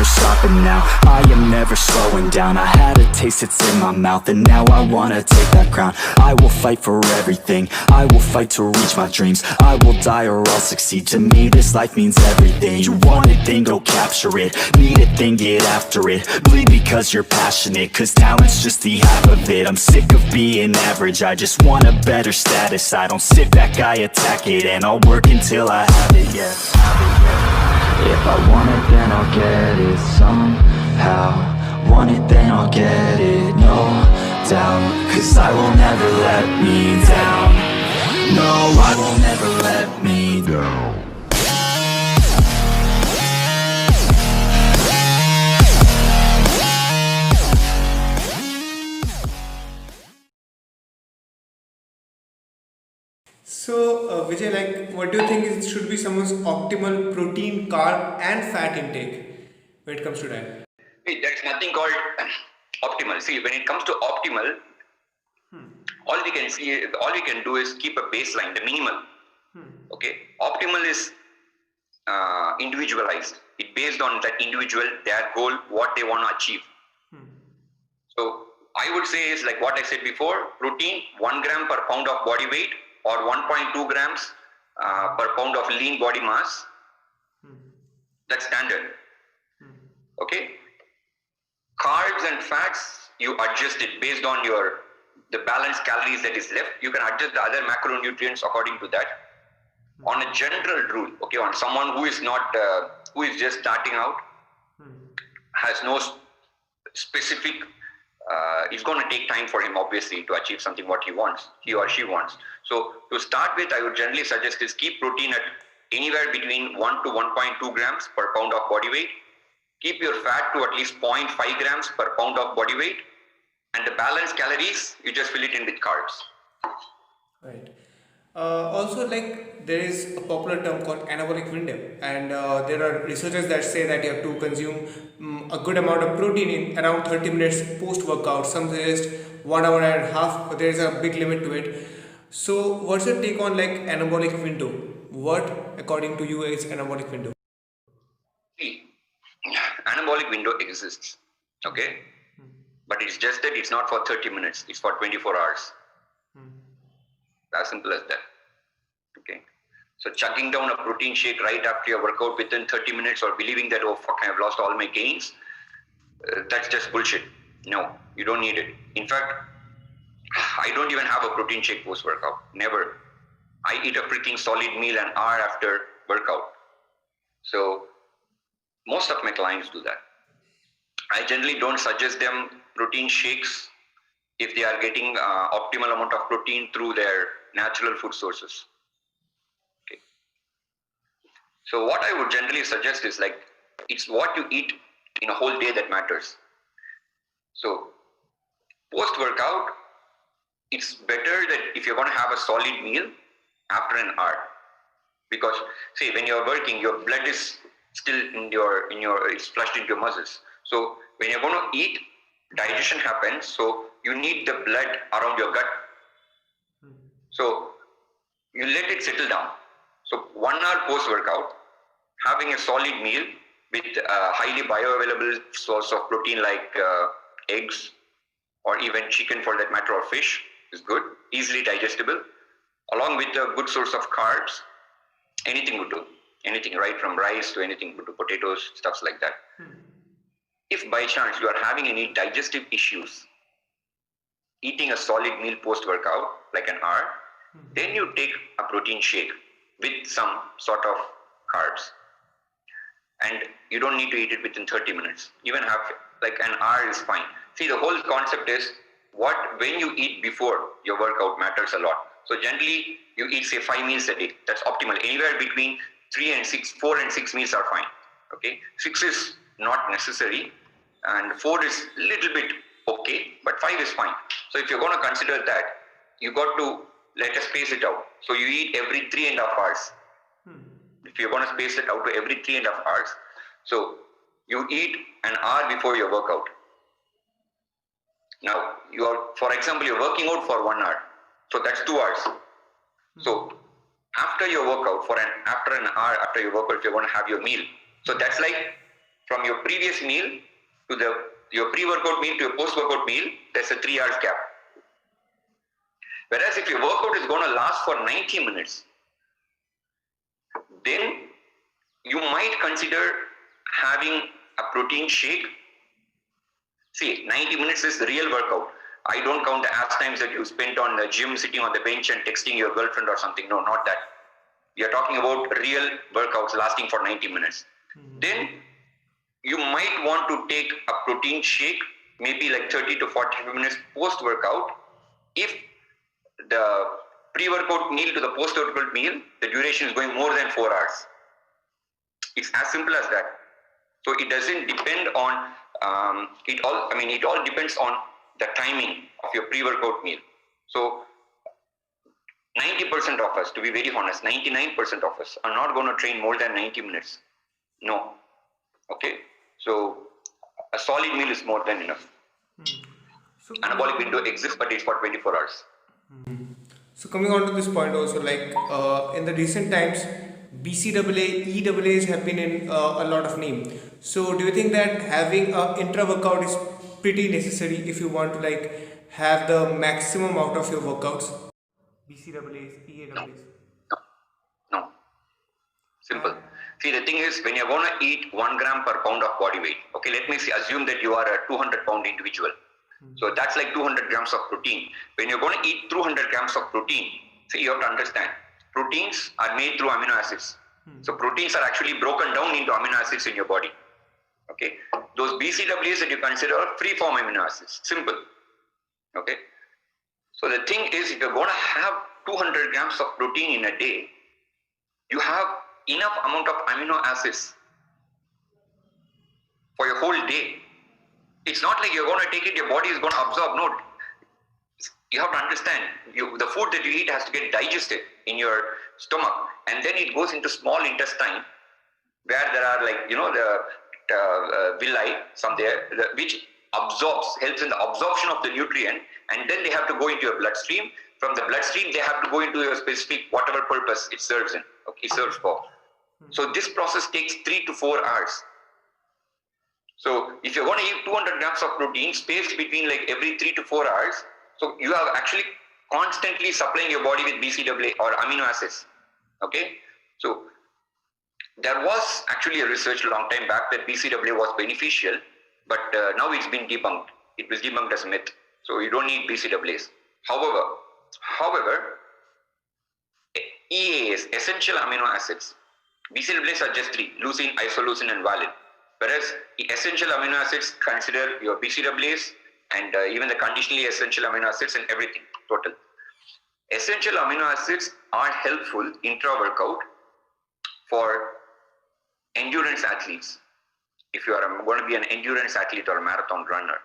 stopping now, I am never slowing down. I had a taste, it's in my mouth, and now I wanna take that crown. I will fight for everything, I will fight to reach my dreams. I will die or I'll succeed, to me this life means everything. You want it, then go capture it, need it, then get after it. Bleed because you're passionate, cause talent's just the half of it. I'm sick of being average, I just want a better status. I don't sit back, I attack it, and I'll work until I have it, yeah. If I want it, then I'll get it somehow. Want it, then I'll get it, no doubt. Cause I will never let me down. No, I will never let me down. So, Vijay, like, what do you think is, should be someone's optimal protein, carb, and fat intake when it comes to diet? There's nothing called optimal. See, when it comes to optimal, all we can do is keep a baseline, the minimal. Okay, optimal is individualized. It's based on that individual, their goal, what they want to achieve. So I would say is like what I said before: protein 1 gram per pound of body weight, or 1.2 grams per pound of lean body mass. That's standard. Okay. Carbs and fats, you adjust it based on the balanced calories that is left. You can adjust the other macronutrients according to that. On a general rule, okay, on someone who is not, who is just starting out, has no specific, it's going to take time for him obviously to achieve something what he or she wants. So to start with, I would generally suggest is keep protein at anywhere between 1 to 1.2 grams per pound of body weight. Keep your fat to at least 0.5 grams per pound of body weight, and the balanced calories, you just fill it in with carbs. Right. Also, like, there is a popular term called anabolic window, and there are researchers that say that you have to consume a good amount of protein in around 30 minutes post-workout. Some suggest 1 hour and a half, but there is a big limit to it. So, what's your take on like anabolic window? What, according to you, is anabolic window? See, anabolic window exists, okay? But it's just that it's not for 30 minutes, it's for 24 hours. As simple as that. Okay. So chugging down a protein shake right after your workout within 30 minutes, or believing that, oh fuck, I've lost all my gains, that's just bullshit. No, you don't need it. In fact, I don't even have a protein shake post-workout. Never. I eat a freaking solid meal an hour after workout. So most of my clients do that. I generally don't suggest them protein shakes if they are getting optimal amount of protein through their natural food sources. Okay. So what I would generally suggest is like, it's what you eat in a whole day that matters. So post-workout, it's better that if you're going to have a solid meal after an hour, because say when you're working, your blood is still it's flushed into your muscles. So when you're going to eat, digestion happens. So you need the blood around your gut. So you let it settle down. So 1 hour post-workout, having a solid meal with a highly bioavailable source of protein like eggs, or even chicken for that matter, or fish, is good, easily digestible, along with a good source of carbs. Anything would do. Anything, right from rice to anything would do, potatoes, stuffs like that. If by chance you are having any digestive issues, eating a solid meal post-workout, like an hour, then you take a protein shake with some sort of carbs. And you don't need to eat it within 30 minutes. Even have like an hour is fine. See, the whole concept is when you eat before your workout matters a lot. So generally you eat say 5 meals a day. That's optimal. Anywhere between 4 and 6 meals are fine. Okay, 6 is not necessary, and 4 is a little bit okay, but 5 is fine. So if you're going to consider that, you got to let us space it out. So you eat every 3.5 hours. If you're going to space it out to every 3.5 hours, so you eat an hour before your workout. Now, for example, you're working out for 1 hour, so that's 2 hours. So after your workout, after an hour after your workout, if you're going to have your meal, so that's like from your previous meal to your pre-workout meal to your post-workout meal, there's a 3 hours gap. Whereas if your workout is going to last for 90 minutes, then you might consider having a protein shake. See, 90 minutes is the real workout. I don't count the ass times that you spent on the gym, sitting on the bench and texting your girlfriend or something. No, not that. We are talking about real workouts lasting for 90 minutes. Then you might want to take a protein shake, maybe like 30 to 45 minutes post-workout. If the pre-workout meal to the post-workout meal, the duration is going more than 4 hours. It's as simple as that. So it doesn't depend on, it all depends on the timing of your pre-workout meal. So 90% of us, to be very honest, 99% of us are not going to train more than 90 minutes. No. Okay. So a solid meal is more than enough. So Anabolic window exists, but it's for 24 hours. So coming on to this point also, like in the recent times, BCAA, EAAs have been in a lot of name. So do you think that having an intra workout is pretty necessary if you want to like have the maximum out of your workouts? BCAAs, EAAs. No. Simple. See, the thing is, when you're going to eat 1 gram per pound of body weight, okay, let me assume that you are a 200 pound individual. So that's like 200 grams of protein. When you're going to eat 200 grams of protein, see, you have to understand, proteins are made through amino acids. So proteins are actually broken down into amino acids in your body. Okay, those BCAAs that you consider are free-form amino acids. Simple. Okay, so the thing is, if you're going to have 200 grams of protein in a day, you have enough amount of amino acids for your whole day. It's not like you're going to take it, your body is going to absorb. No, you have to understand, the food that you eat has to get digested in your stomach, and then it goes into small intestine where there are the villi, some there, which helps in the absorption of the nutrient, and then they have to go into your bloodstream. From the bloodstream, they have to go into your specific whatever purpose it serves in. Okay, it serves for. So this process takes 3 to 4 hours. So if you're going to eat 200 grams of protein spaced between like every 3 to 4 hours, so you are actually constantly supplying your body with BCAA or amino acids. Okay, so there was actually a research a long time back that BCAA was beneficial, but now it's been debunked. It was debunked as a myth. So you don't need BCAAs. However, EAAs, essential amino acids, BCAAs are just 3, leucine, isoleucine and valine. Whereas essential amino acids consider your BCAAs and even the conditionally essential amino acids and everything, total. Essential amino acids are helpful intra-workout for endurance athletes. If you are going to be an endurance athlete or a marathon runner,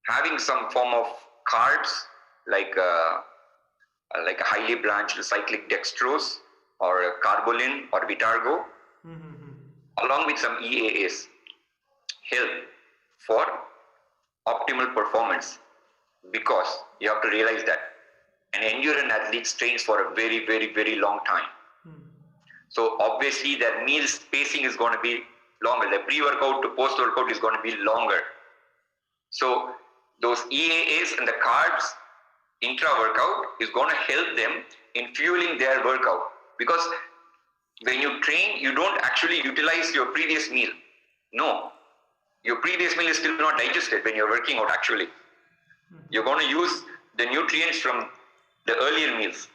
having some form of carbs like a highly branched cyclic dextrose or carbolin or Vitargo, along with some EAAs, help for optimal performance, because you have to realize that an endurance athlete trains for a very, very, very long time. So obviously their meal spacing is going to be longer. The pre-workout to post-workout is going to be longer. So those EAAs and the carbs intra-workout is going to help them in fueling their workout, because when you train, you don't actually utilize your previous meal. No, your previous meal is still not digested when you're working out actually. You're going to use the nutrients from the earlier meals.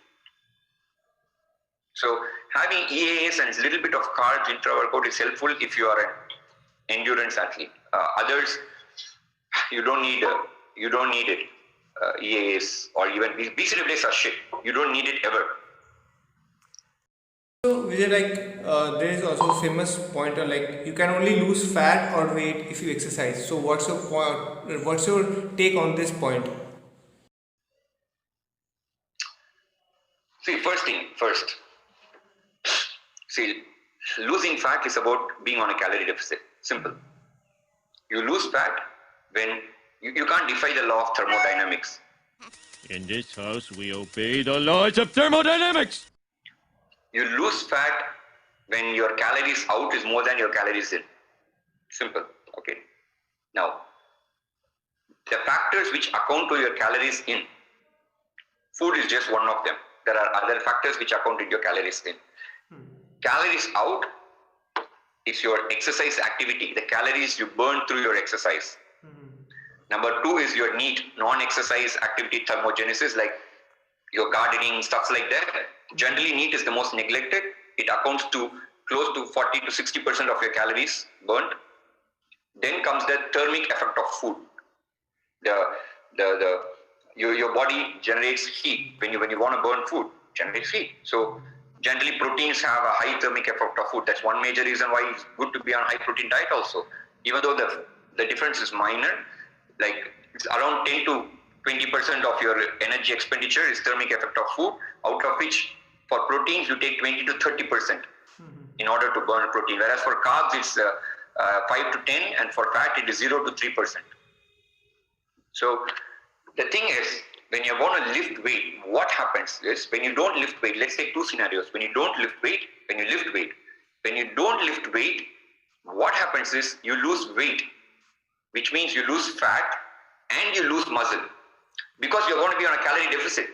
So having EAAs and a little bit of carbs intra-workout is helpful if you are an endurance athlete. Others, you don't need it. EAAs or even BCAAs are shit. You don't need it ever. So Vijay, there is also a famous pointer like you can only lose fat or weight if you exercise. So what's your take on this point? See, first. See, losing fat is about being on a calorie deficit. Simple. You lose fat when you can't defy the law of thermodynamics. In this house, we obey the laws of thermodynamics. You lose fat when your calories out is more than your calories in. Simple. Okay. Now, the factors which account to your calories in, food is just one of them. There are other factors which account to your calories in. Calories out is your exercise activity, the calories you burn through your exercise. Number 2 is your NEAT, non-exercise activity thermogenesis, like your gardening, stuff like that. Generally, NEAT is the most neglected. It accounts to close to 40 to 60% of your calories burnt. Then comes the thermic effect of food. Your body generates heat when you want to burn food, generates heat. So generally proteins have a high thermic effect of food. That's one major reason why it's good to be on high protein diet also. Even though the difference is minor, like it's around 10 to 20% of your energy expenditure is thermic effect of food, out of which for proteins you take 20 to 30% in order to burn protein. Whereas for carbs it's 5 to 10, and for fat it is 0 to 3%. So the thing is, when you want to lift weight, what happens is when you don't lift weight, let's take two scenarios. When you don't lift weight, when you lift weight. When you don't lift weight, what happens is you lose weight, which means you lose fat and you lose muscle because you're going to be on a calorie deficit.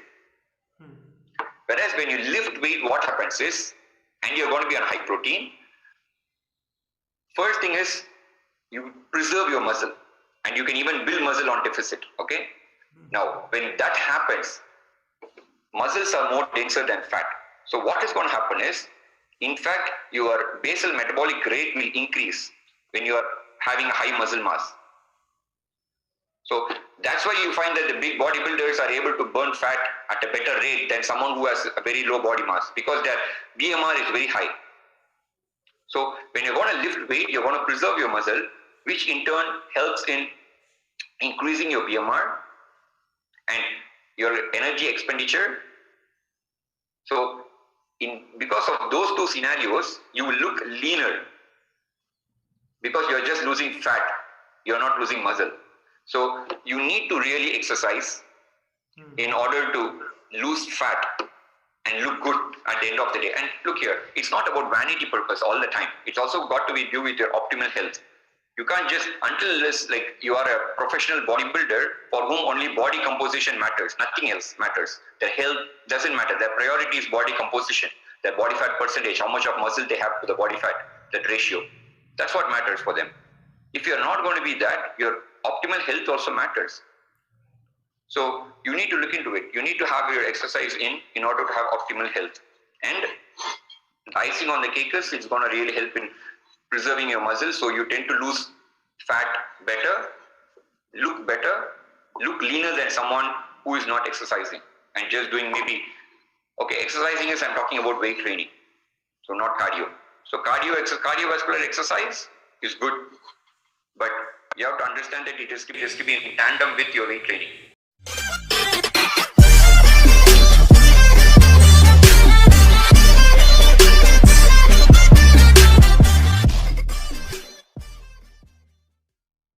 Whereas when you lift weight, what happens is, and you're going to be on high protein, first thing is you preserve your muscle and you can even build muscle on deficit, okay? Now, when that happens, muscles are more denser than fat. So what is going to happen is, in fact, your basal metabolic rate will increase when you are having a high muscle mass. So that's why you find that the big bodybuilders are able to burn fat at a better rate than someone who has a very low body mass, because their BMR is very high. So when you're going to lift weight, you're going to preserve your muscle, which in turn helps in increasing your BMR and your energy expenditure. So because of those two scenarios, you will look leaner because you're just losing fat, you're not losing muscle. So you need to really exercise in order to lose fat and look good at the end of the day. And look here, it's not about vanity purpose all the time. It's also got to be due with your optimal health. You can't just, until this, like you are a professional bodybuilder for whom only body composition matters, nothing else matters. Their health doesn't matter. Their priority is body composition, their body fat percentage, how much of muscle they have to the body fat, that ratio. That's what matters for them. If you're not going to be that, your optimal health also matters. So you need to look into it. You need to have your exercise in order to have optimal health. And the icing on the cake is it's going to really help in preserving your muscles, so you tend to lose fat better, look leaner than someone who is not exercising and just doing maybe, okay, exercising is, I'm talking about weight training, so not cardio. So cardiovascular exercise is good, but you have to understand that it has to be in tandem with your weight training.